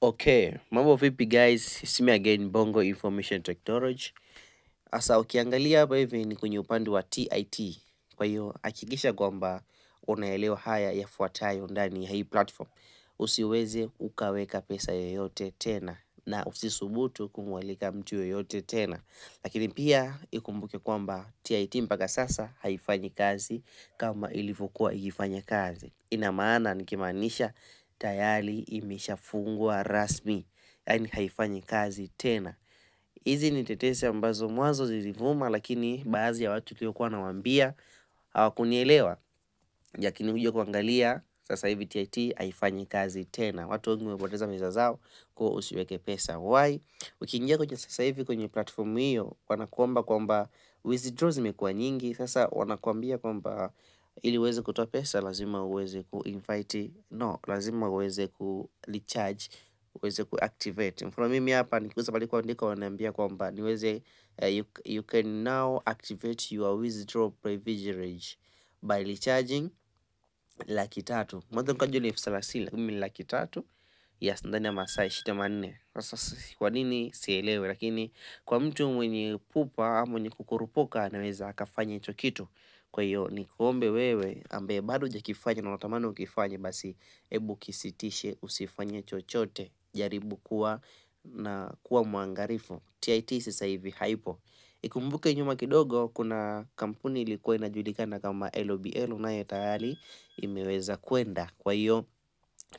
Okay, mambo vipi guys? It's me again, Bongo Information Technology. Asa ukiangalia hapa hivi ni kwenye upande wa TIT. Kwa hiyo hakikisha kwamba unaelewa haya yafuatayo ndani ya hii platform. Usiweze ukaweka pesa yoyote tena na usisubutu kumwalika mtu yoyote tena. Lakini pia ikumbuke kwamba TIT mpaka sasa haifanyi kazi kama ilivyokuwa ikifanya kazi. Ina maana nikimaanisha tayari imeshafungwa rasmi, yani haifanyi kazi tena. Hizi ni tetesi ambazo mwanzo zilivuma, lakini baadhi ya watu tuliokuwa nawaambia hawakunielewa. Lakini kuja kuangalia sasa hivi TIT haifanyi kazi tena. Watu wengi wamepoteza pesa zao, kwa usiweke pesa. Why? Ukiingia kwenye sasa hivi kwenye platform hiyo, wanakuomba kwamba withdraw zimekuwa nyingi. Sasa wanakuambia kwamba ili uweze kutoa pesa lazima uweze kuinvite, no, lazima uweze ku-recharge, uweze ku-activate. Mfano mimi hapa nikiweza pale kuandika wananiambia kwamba niweze you can now activate your withdraw privilege by recharging 300,000. Mwanzo nikajua ni 30,000, lakini ni 300,000. Yes, ndani ya masaa 24. Sasa kwa nini sielewi, lakini kwa mtu mwenye pupa ama mwenye kukurupuka anaweza akafanya hicho kitu. Kwa hiyo nikuombe wewe ambaye bado hujakifanya na unatamani ukifanye, basi hebu kisitishe, usifanye chochote. Jaribu kuwa mwangalifu. TIT sasa hivi haipo. Ikumbuke nyuma kidogo kuna kampuni ilikuwa inajulikana kama LBL, nayo tayari imeweza kwenda. Kwa hiyo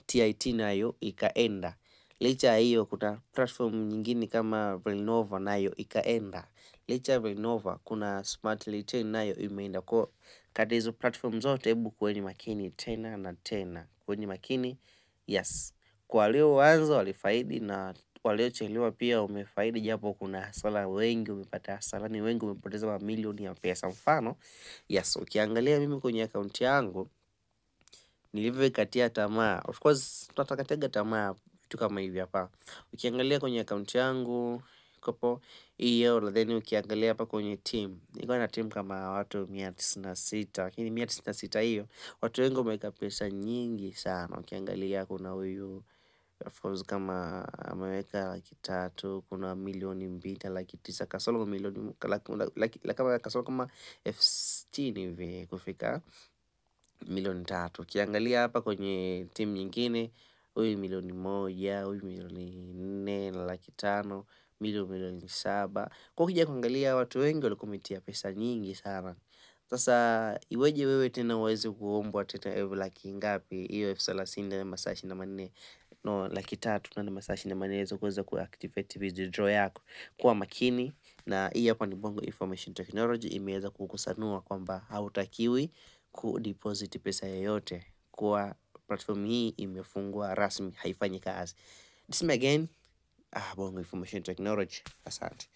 TIT nayo ikaenda. Licha ya hiyo kuna platform nyingine kama Villanova nayo ikaenda. Licha ya Villanova kuna Smart Retain nayo imeenda. Kwa kati hizo platform zote, hebu kuweni makini tena na tena. Kuweni makini, yes. Kwa walioanza walifaidi na waliochelewa pia umefaidi, japo kuna hasara wengi umepata hasara, ni wengi umepoteza mamilioni ya pesa. Mfano, yes, ukiangalia mimi kwenye account yangu nilivyokatia tamaa. Of course tunatakatega tamaa vitu kama hivi hapa. Ukiangalia kwenye account yangu kopo hiyo, then ukiangalia hapa kwenye team, nilikuwa na team kama watu 196, lakini 196 hiyo watu wengi wameweka pesa nyingi sana. Ukiangalia kuna huyu of course kama ameweka 300,000, kuna 2,200,000, 900,000, kasoro milioni kama kasoro kama 60 hivi kufika 3,000,000. Ukiangalia hapa kwenye timu nyingine, huyu 1,000,000, huyu 4,405,000, milioni 7. Kwa ukija kuangalia watu wengi walikuwa pesa nyingi sana. Sasa iweje wewe tena uweze kuombwa tena laki ngapi? Hiyo 30,000 na masaa 24, no, 300,000 na masaa 24 za kuweza kuactivate withdraw yako. Kuwa makini, na hii hapa ni Bongo Information Technology imeweza kukusanua kwamba hautakiwi kudeposit pesa yoyote, kwa platform hii imefungwa rasmi, haifanyi kazi. This me again, Bongo Information Technology. Asante.